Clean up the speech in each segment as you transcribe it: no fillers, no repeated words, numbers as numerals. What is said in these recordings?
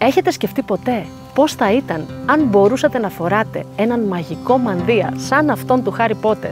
Έχετε σκεφτεί ποτέ πώς θα ήταν αν μπορούσατε να φοράτε έναν μαγικό μανδύα σαν αυτόν του Χάρι Πότερ,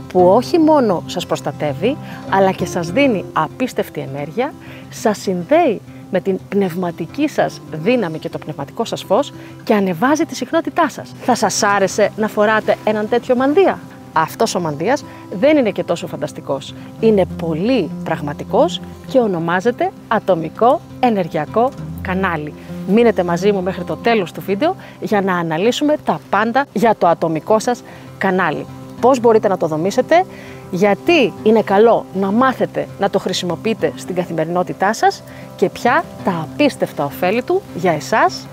που όχι μόνο σας προστατεύει, αλλά και σας δίνει απίστευτη ενέργεια, σας συνδέει με την πνευματική σας δύναμη και το πνευματικό σας φως και ανεβάζει τη συχνότητά σας? Θα σας άρεσε να φοράτε έναν τέτοιο μανδύα? Αυτός ο μανδύας δεν είναι και τόσο φανταστικός. Είναι πολύ πραγματικός και ονομάζεται Ατομικό Ενεργειακό Κανάλι. Μείνετε μαζί μου μέχρι το τέλος του βίντεο για να αναλύσουμε τα πάντα για το ατομικό σας κανάλι. Πώς μπορείτε να το δομήσετε, γιατί είναι καλό να μάθετε να το χρησιμοποιείτε στην καθημερινότητά σας και ποια τα απίστευτα ωφέλη του για εσάς,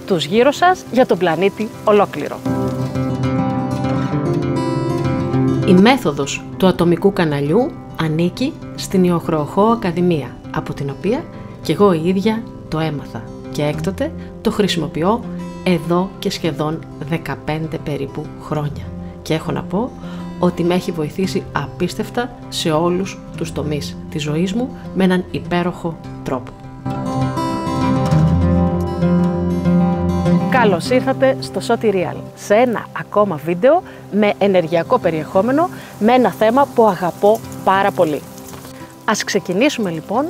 τους γύρω σας, για τον πλανήτη ολόκληρο. Η μέθοδος του ατομικού καναλιού ανήκει στην Ιωχρεοχώ Ακαδημία, από την οποία και εγώ η ίδια το έμαθα και έκτοτε το χρησιμοποιώ εδώ και σχεδόν 15 περίπου χρόνια. Και έχω να πω ότι με έχει βοηθήσει απίστευτα σε όλους τους τομείς της ζωής μου με έναν υπέροχο τρόπο. Καλώς ήρθατε στο Soti Real, σε ένα ακόμα βίντεο με ενεργειακό περιεχόμενο, με ένα θέμα που αγαπώ πάρα πολύ. Ας ξεκινήσουμε λοιπόν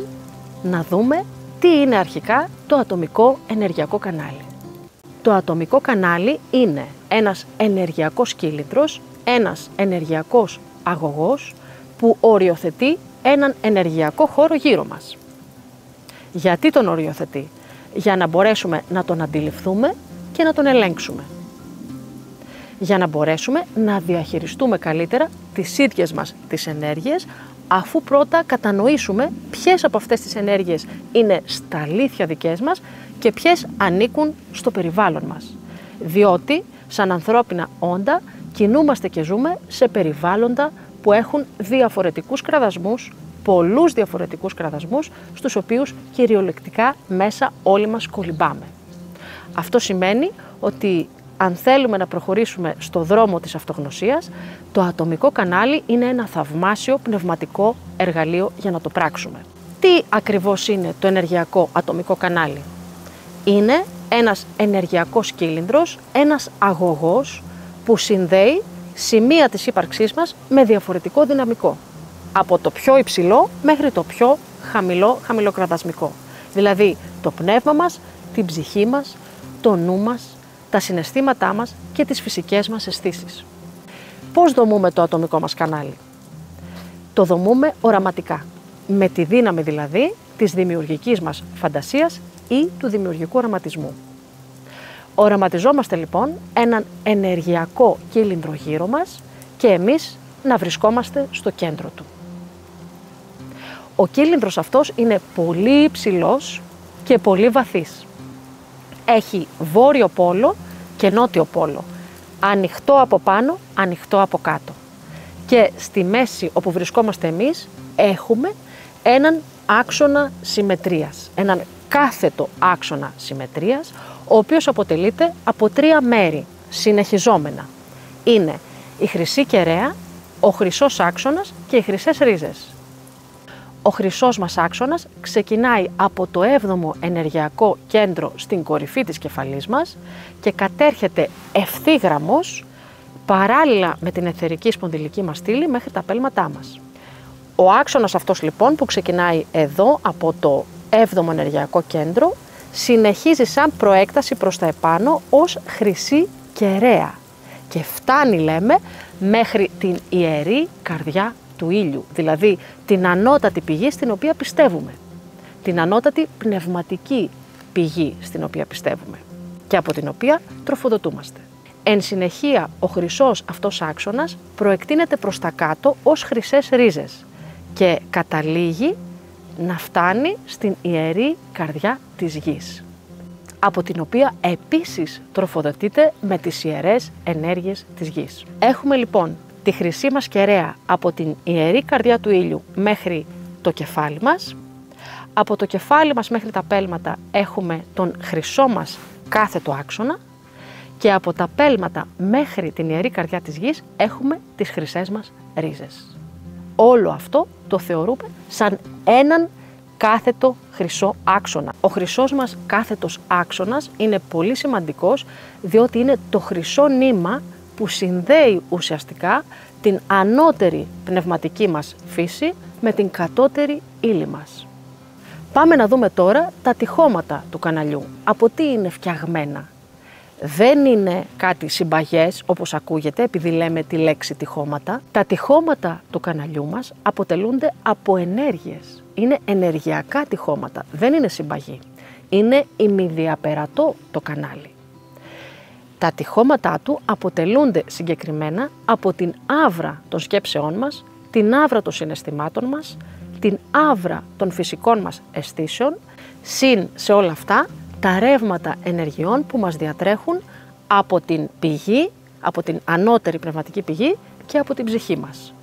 να δούμε τι είναι αρχικά το ατομικό ενεργειακό κανάλι. Το ατομικό κανάλι είναι ένας ενεργειακός κύλινδρος, ένας ενεργειακός αγωγός που οριοθετεί έναν ενεργειακό χώρο γύρω μας. Γιατί τον οριοθετεί? Για να μπορέσουμε να τον αντιληφθούμε και να τον ελέγξουμε. Για να μπορέσουμε να διαχειριστούμε καλύτερα τις ίδιες μας τις ενέργειες, αφού πρώτα κατανοήσουμε ποιες από αυτές τις ενέργειες είναι στα αλήθεια δικές μας και ποιες ανήκουν στο περιβάλλον μας. Διότι, σαν ανθρώπινα όντα, κινούμαστε και ζούμε σε περιβάλλοντα που έχουν διαφορετικούς κραδασμούς, πολλούς διαφορετικούς κραδασμούς, στους οποίους κυριολεκτικά μέσα όλοι μας κολυμπάμε. Αυτό σημαίνει ότι αν θέλουμε να προχωρήσουμε στο δρόμο της αυτογνωσίας, το ατομικό κανάλι είναι ένα θαυμάσιο πνευματικό εργαλείο για να το πράξουμε. Τι ακριβώς είναι το ενεργειακό ατομικό κανάλι? Είναι ένας ενεργειακός κύλινδρος, ένας αγωγός που συνδέει σημεία της ύπαρξής μας με διαφορετικό δυναμικό. Από το πιο υψηλό μέχρι το πιο χαμηλοκραδασμικό. Δηλαδή το πνεύμα μας, την ψυχή μας, το νου μας, τα συναισθήματά μας και τις φυσικές μας αισθήσεις. Πώς δομούμε το ατομικό μας κανάλι? Το δομούμε οραματικά, με τη δύναμη δηλαδή της δημιουργικής μας φαντασίας ή του δημιουργικού οραματισμού. Οραματιζόμαστε λοιπόν έναν ενεργειακό κύλινδρο γύρω μας και εμείς να βρισκόμαστε στο κέντρο του. Ο κύλινδρος αυτός είναι πολύ υψηλός και πολύ βαθύς. Έχει βόρειο πόλο και νότιο πόλο, ανοιχτό από πάνω, ανοιχτό από κάτω. Και στη μέση όπου βρισκόμαστε εμείς έχουμε έναν άξονα συμμετρίας, έναν κάθετο άξονα συμμετρίας, ο οποίος αποτελείται από τρία μέρη συνεχιζόμενα. Είναι η χρυσή κεραία, ο χρυσός άξονας και οι χρυσές ρίζες. Ο χρυσός μας άξονας ξεκινάει από το 7ο ενεργειακό κέντρο στην κορυφή της κεφαλής μας και κατέρχεται ευθύγραμμος παράλληλα με την αιθερική σπονδυλική μας στήλη μέχρι τα πέλματά μας. Ο άξονας αυτός λοιπόν που ξεκινάει εδώ από το 7ο ενεργειακό κέντρο συνεχίζει σαν προέκταση προς τα επάνω ως χρυσή κεραία και φτάνει, λέμε, μέχρι την ιερή καρδιά του ήλιου, δηλαδή την ανώτατη πηγή στην οποία πιστεύουμε, την ανώτατη πνευματική πηγή στην οποία πιστεύουμε και από την οποία τροφοδοτούμαστε. Εν συνεχεία, ο χρυσός αυτός άξονας προεκτείνεται προς τα κάτω ως χρυσές ρίζες και καταλήγει να φτάνει στην ιερή καρδιά της γης, από την οποία επίσης τροφοδοτείται με τις ιερές ενέργειες της γης. Έχουμε λοιπόν τη χρυσή μας κεραία από την ιερή καρδιά του ήλιου μέχρι το κεφάλι μας. Από το κεφάλι μας μέχρι τα πέλματα έχουμε τον χρυσό μας κάθετο άξονα και από τα πέλματα μέχρι την ιερή καρδιά της γης έχουμε τις χρυσές μας ρίζες. Όλο αυτό το θεωρούμε σαν έναν κάθετο χρυσό άξονα. Ο χρυσός μας κάθετος άξονας είναι πολύ σημαντικός, διότι είναι το χρυσό νήμα που συνδέει ουσιαστικά την ανώτερη πνευματική μας φύση με την κατώτερη ύλη μας. Πάμε να δούμε τώρα τα τυχώματα του καναλιού. Από τι είναι φτιαγμένα? Δεν είναι κάτι συμπαγές όπως ακούγεται επειδή λέμε τη λέξη τυχώματα. Τα τυχώματα του καναλιού μας αποτελούνται από ενέργειες. Είναι ενεργειακά τυχώματα, δεν είναι συμπαγή. Είναι ημιδιαπερατό το κανάλι. Τα τυχώματά του αποτελούνται συγκεκριμένα από την άβρα των σκέψεών μας, την άβρα των συναισθημάτων μας, την άβρα των φυσικών μας αισθήσεων, συν σε όλα αυτά τα ρεύματα ενεργειών που μας διατρέχουν από την πηγή, από την ανώτερη πνευματική πηγή και από την ψυχή μας.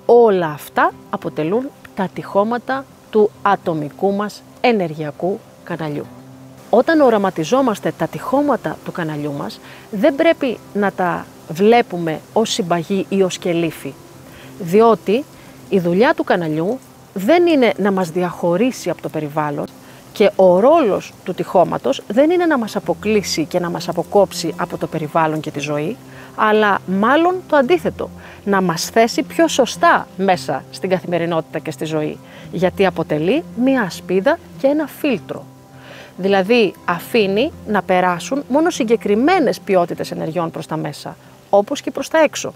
Όλα αυτά αποτελούν τα τυχώματα του ατομικού μας ενεργειακού καναλιού. Όταν οραματιζόμαστε τα τυχώματα του καναλιού μας, δεν πρέπει να τα βλέπουμε ως συμπαγή ή ως κελύφη, διότι η δουλειά του καναλιού δεν είναι να μας διαχωρίσει από το περιβάλλον και ο ρόλος του τυχώματος δεν είναι να μας αποκλείσει και να μας αποκόψει από το περιβάλλον και τη ζωή, αλλά μάλλον το αντίθετο, να μας θέσει πιο σωστά μέσα στην καθημερινότητα και στη ζωή, γιατί αποτελεί μία ασπίδα και ένα φίλτρο. Δηλαδή αφήνει να περάσουν μόνο συγκεκριμένες ποιότητες ενεργειών προς τα μέσα, όπως και προς τα έξω.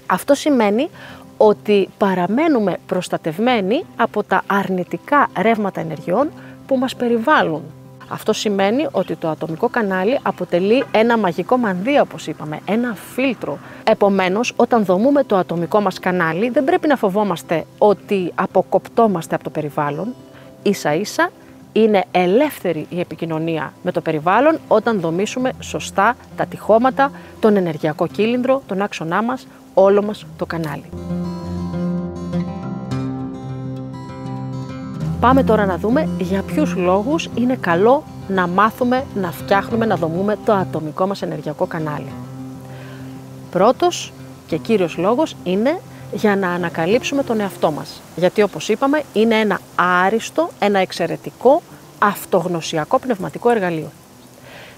Αυτό σημαίνει ότι παραμένουμε προστατευμένοι από τα αρνητικά ρεύματα ενεργειών που μας περιβάλλουν. Αυτό σημαίνει ότι το ατομικό κανάλι αποτελεί ένα μαγικό μανδύα, όπως είπαμε, ένα φίλτρο. Επομένως, όταν δομούμε το ατομικό μας κανάλι, δεν πρέπει να φοβόμαστε ότι αποκοπτόμαστε από το περιβάλλον. Ίσα-ίσα είναι ελεύθερη η επικοινωνία με το περιβάλλον όταν δομήσουμε σωστά τα τυχώματα, τον ενεργειακό κύλινδρο, τον άξονά μας, όλο μας το κανάλι. Πάμε τώρα να δούμε για ποιους λόγους είναι καλό να μάθουμε, να φτιάχνουμε, να δομούμε το ατομικό μας ενεργειακό κανάλι. Πρώτος και κύριος λόγος είναι για να ανακαλύψουμε τον εαυτό μας. Γιατί όπως είπαμε είναι ένα άριστο, ένα εξαιρετικό, αυτογνωσιακό πνευματικό εργαλείο.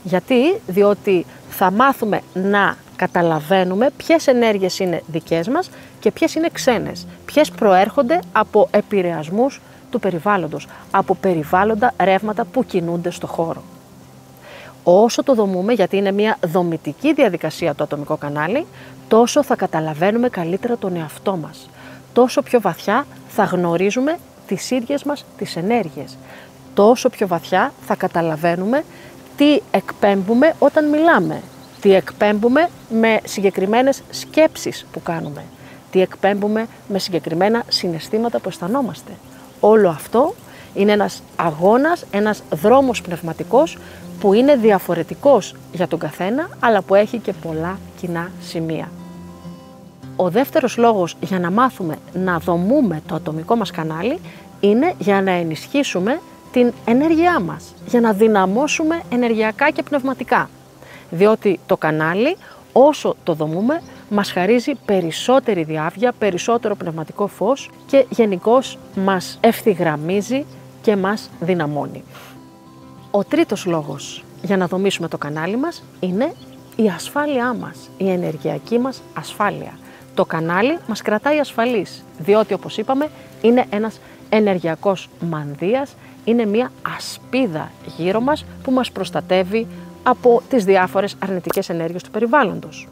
Γιατί? Διότι θα μάθουμε να καταλαβαίνουμε ποιες ενέργειες είναι δικές μας και ποιες είναι ξένες, ποιες προέρχονται από επηρεασμούς του περιβάλλοντος, από περιβάλλοντα ρεύματα που κινούνται στο χώρο. Όσο το δομούμε, γιατί είναι μια δομητική διαδικασία το ατομικό κανάλι, τόσο θα καταλαβαίνουμε καλύτερα τον εαυτό μας. Τόσο πιο βαθιά θα γνωρίζουμε τις ίδιες μας τις ενέργειες. Τόσο πιο βαθιά θα καταλαβαίνουμε τι εκπέμπουμε όταν μιλάμε, τι εκπέμπουμε με συγκεκριμένες σκέψεις που κάνουμε, τι εκπέμπουμε με συγκεκριμένα συναισθήματα που αισθανόμαστε. Όλο αυτό είναι ένας αγώνας, ένας δρόμος πνευματικός που είναι διαφορετικός για τον καθένα, αλλά που έχει και πολλά κοινά σημεία. Ο δεύτερος λόγος για να μάθουμε να δομούμε το ατομικό μας κανάλι είναι για να ενισχύσουμε την ενέργειά μας, για να δυναμώσουμε ενεργειακά και πνευματικά. Διότι το κανάλι, όσο το δομούμε, μας χαρίζει περισσότερη διάβγεια, περισσότερο πνευματικό φως και γενικώς μας ευθυγραμμίζει και μας δυναμώνει. Ο τρίτος λόγος για να δομήσουμε το κανάλι μας είναι η ασφάλειά μας, η ενεργειακή μας ασφάλεια. Το κανάλι μας κρατάει ασφαλείς, διότι όπως είπαμε είναι ένας ενεργειακός μανδύας, είναι μια ασπίδα γύρω μας που μας προστατεύει από τις διάφορες αρνητικές ενέργειες του περιβάλλοντος.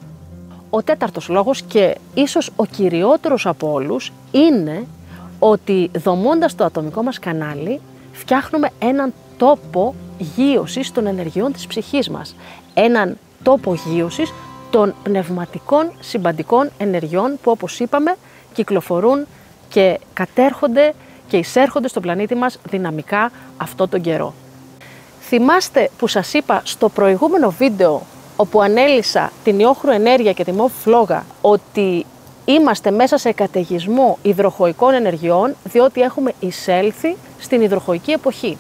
Ο τέταρτος λόγος και ίσως ο κυριότερος από όλους είναι ότι δομώντας το ατομικό μας κανάλι φτιάχνουμε έναν τόπο γείωσης των ενεργειών της ψυχής μας, έναν τόπο γείωσης των πνευματικών συμπαντικών ενεργειών που όπως είπαμε κυκλοφορούν και κατέρχονται και εισέρχονται στον πλανήτη μας δυναμικά αυτόν τον καιρό. Θυμάστε που σας είπα στο προηγούμενο βίντεο όπου ανέλυσα την ιόχρου ενέργεια και τη μοβ φλόγα ότι είμαστε μέσα σε καταιγισμό υδροχοικών ενεργειών διότι έχουμε εισέλθει στην υδροχοική εποχή.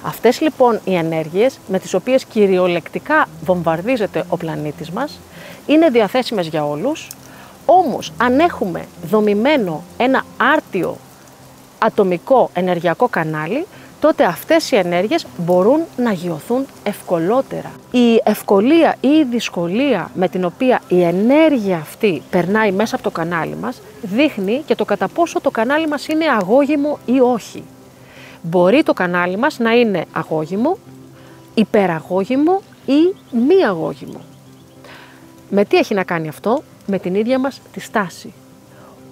Αυτές λοιπόν οι ενέργειες με τις οποίες κυριολεκτικά βομβαρδίζεται ο πλανήτης μας είναι διαθέσιμες για όλους, όμως αν έχουμε δομημένο ένα άρτιο ατομικό ενεργειακό κανάλι, τότε αυτές οι ενέργειες μπορούν να γιωθούν ευκολότερα. Η ευκολία ή η δυσκολία με την οποία η ενέργεια αυτή περνάει μέσα από το κανάλι μας δείχνει και το κατά πόσο το κανάλι μας είναι αγώγιμο ή όχι. Μπορεί το κανάλι μας να είναι αγώγιμο, υπεραγώγιμο ή μη αγώγιμο. Με τι έχει να κάνει αυτό? Με την ίδια μας τη στάση.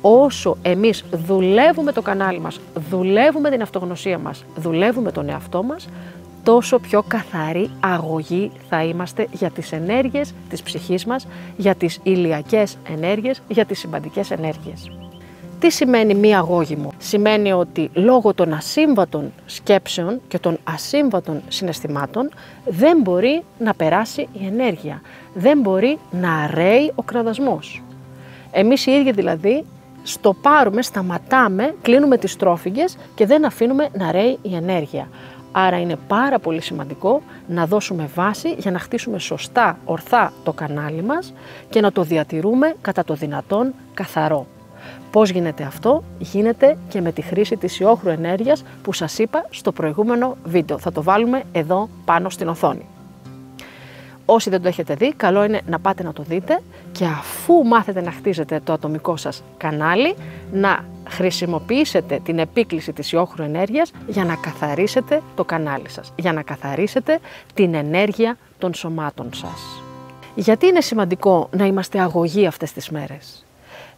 Όσο εμείς δουλεύουμε το κανάλι μας, δουλεύουμε την αυτογνωσία μας, δουλεύουμε τον εαυτό μας, τόσο πιο καθαρή αγωγή θα είμαστε για τις ενέργειες της ψυχής μας, για τις ηλιακές ενέργειες, για τις συμπαντικές ενέργειες. Τι σημαίνει μη αγώγιμο? Σημαίνει ότι λόγω των ασύμβατων σκέψεων και των ασύμβατων συναισθημάτων δεν μπορεί να περάσει η ενέργεια, δεν μπορεί να ρέει ο κραδασμός. Εμείς οι ίδιοι δηλαδή στοπάρουμε, σταματάμε, κλείνουμε τις τρόφιγγες και δεν αφήνουμε να ρέει η ενέργεια. Άρα είναι πάρα πολύ σημαντικό να δώσουμε βάση για να χτίσουμε σωστά, ορθά το κανάλι μας και να το διατηρούμε κατά το δυνατόν καθαρό. Πώς γίνεται αυτό? Γίνεται και με τη χρήση της ιόχρου ενέργειας που σας είπα στο προηγούμενο βίντεο. Θα το βάλουμε εδώ πάνω στην οθόνη. Όσοι δεν το έχετε δει, καλό είναι να πάτε να το δείτε και αφού μάθετε να χτίζετε το ατομικό σας κανάλι, να χρησιμοποιήσετε την επίκληση της ιόχρου ενέργειας για να καθαρίσετε το κανάλι σας, για να καθαρίσετε την ενέργεια των σωμάτων σας. Γιατί είναι σημαντικό να είμαστε αγωγοί αυτές τις μέρες?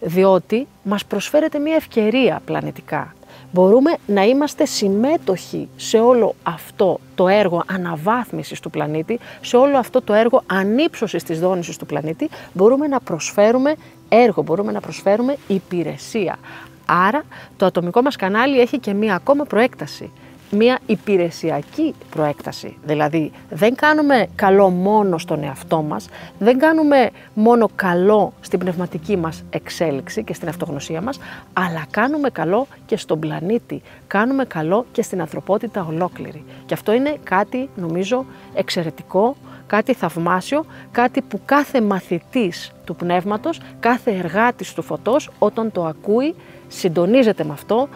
Διότι μας προσφέρεται μια ευκαιρία πλανητικά. Μπορούμε να είμαστε συμμέτοχοι σε όλο αυτό το έργο αναβάθμισης του πλανήτη, σε όλο αυτό το έργο ανύψωσης της δόνησης του πλανήτη, μπορούμε να προσφέρουμε έργο, μπορούμε να προσφέρουμε υπηρεσία. Άρα το ατομικό μας κανάλι έχει και μία ακόμα προέκταση, μία υπηρεσιακή προέκταση. Δηλαδή δεν κάνουμε καλό μόνο στον εαυτό μας, δεν κάνουμε μόνο καλό στην πνευματική μας εξέλιξη και στην αυτογνωσία μας, αλλά κάνουμε καλό και στον πλανήτη, κάνουμε καλό και στην ανθρωπότητα ολόκληρη. Και αυτό είναι κάτι νομίζω εξαιρετικό, κάτι θαυμάσιο, κάτι που κάθε μαθητής του πνεύματος, κάθε εργάτης του φωτός όταν το ακούει, συντονίζεται με αυτό,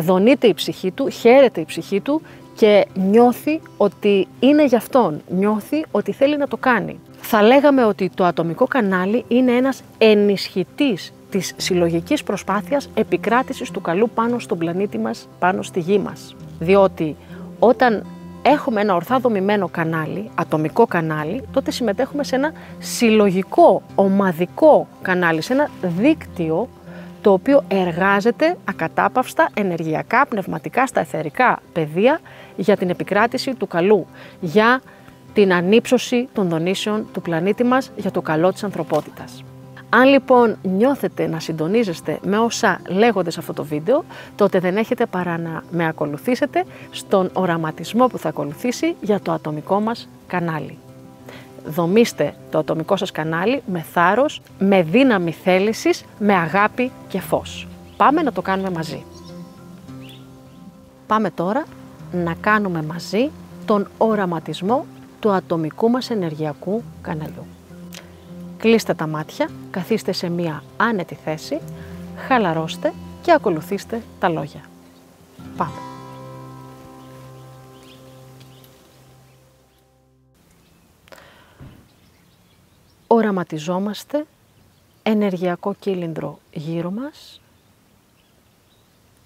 δονείται η ψυχή του, χαίρεται η ψυχή του και νιώθει ότι είναι για αυτόν, νιώθει ότι θέλει να το κάνει. Θα λέγαμε ότι το ατομικό κανάλι είναι ένας ενισχυτής της συλλογικής προσπάθειας επικράτησης του καλού πάνω στον πλανήτη μας, πάνω στη γη μας. Διότι όταν έχουμε ένα ορθά δομημένο κανάλι, ατομικό κανάλι, τότε συμμετέχουμε σε ένα συλλογικό, ομαδικό κανάλι, σε ένα δίκτυο το οποίο εργάζεται ακατάπαυστα, ενεργειακά, πνευματικά, στα εθερικά πεδία για την επικράτηση του καλού, για την ανύψωση των δονήσεων του πλανήτη μας, για το καλό της ανθρωπότητας. Αν λοιπόν νιώθετε να συντονίζεστε με όσα λέγονται σε αυτό το βίντεο, τότε δεν έχετε παρά να με ακολουθήσετε στον οραματισμό που θα ακολουθήσει για το ατομικό μας κανάλι. Δομήστε το ατομικό σας κανάλι με θάρρος, με δύναμη θέλησης, με αγάπη και φως. Πάμε να το κάνουμε μαζί. Πάμε τώρα να κάνουμε μαζί τον οραματισμό του ατομικού μας ενεργειακού καναλιού. Κλείστε τα μάτια, καθίστε σε μία άνετη θέση, χαλαρώστε και ακολουθήστε τα λόγια. Πάμε. Οραματιζόμαστε ενεργειακό κύλινδρο γύρω μας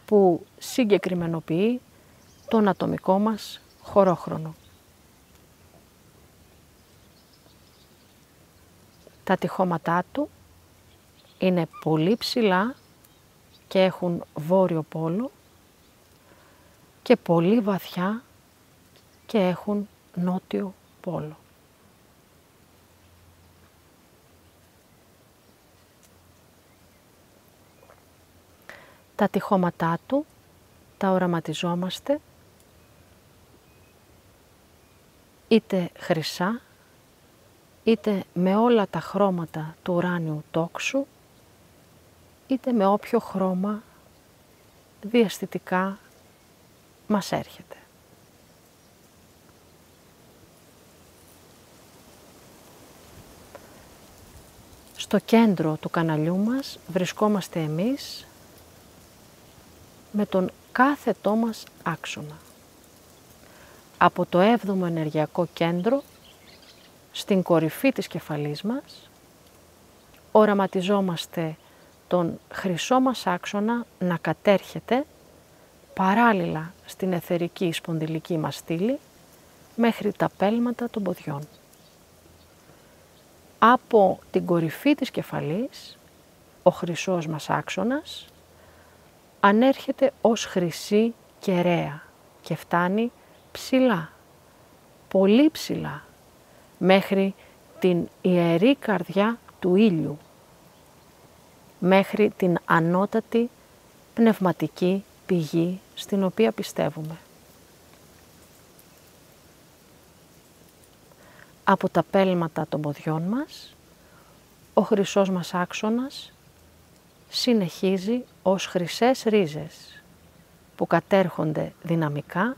που συγκεκριμενοποιεί τον ατομικό μας χωρόχρονο. Τα τυχώματά του είναι πολύ ψηλά και έχουν βόρειο πόλο και πολύ βαθιά και έχουν νότιο πόλο. Τα τυχώματά του τα οραματιζόμαστε είτε χρυσά, είτε με όλα τα χρώματα του ουράνιου τόξου, είτε με όποιο χρώμα διαισθητικά μας έρχεται. Στο κέντρο του καναλιού μας βρισκόμαστε εμείς με τον κάθετό μας άξονα. Από το 7ο ενεργειακό κέντρο, στην κορυφή της κεφαλής μας, οραματιζόμαστε τον χρυσό μας άξονα να κατέρχεται παράλληλα στην αιθερική σπονδυλική μας στήλη μέχρι τα πέλματα των ποδιών. Από την κορυφή της κεφαλής, ο χρυσός μας άξονας ανέρχεται ως χρυσή κεραία και φτάνει ψηλά, πολύ ψηλά, μέχρι την ιερή καρδιά του ήλιου, μέχρι την ανώτατη πνευματική πηγή στην οποία πιστεύουμε. Από τα πέλματα των ποδιών μας, ο χρυσός μας άξονας συνεχίζει ως χρυσές ρίζες που κατέρχονται δυναμικά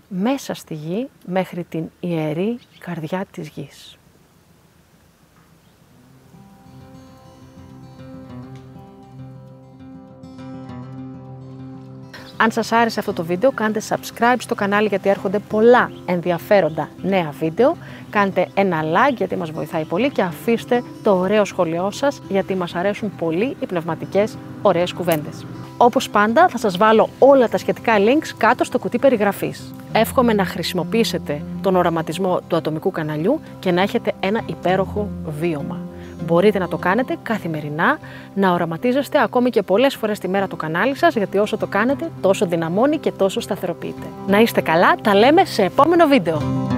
μέσα στη γη μέχρι την ιερή καρδιά της γης. Αν σας άρεσε αυτό το βίντεο, κάντε subscribe στο κανάλι γιατί έρχονται πολλά ενδιαφέροντα νέα βίντεο. Κάντε ένα like γιατί μας βοηθάει πολύ και αφήστε το ωραίο σχόλιο σας γιατί μας αρέσουν πολύ οι πνευματικές ωραίες κουβέντες. Όπως πάντα θα σας βάλω όλα τα σχετικά links κάτω στο κουτί περιγραφής. Εύχομαι να χρησιμοποιήσετε τον οραματισμό του ατομικού καναλιού και να έχετε ένα υπέροχο βίωμα. Μπορείτε να το κάνετε καθημερινά, να οραματίζεστε ακόμη και πολλές φορές τη μέρα το κανάλι σας, γιατί όσο το κάνετε τόσο δυναμώνει και τόσο σταθεροποιείται. Να είστε καλά, τα λέμε σε επόμενο βίντεο.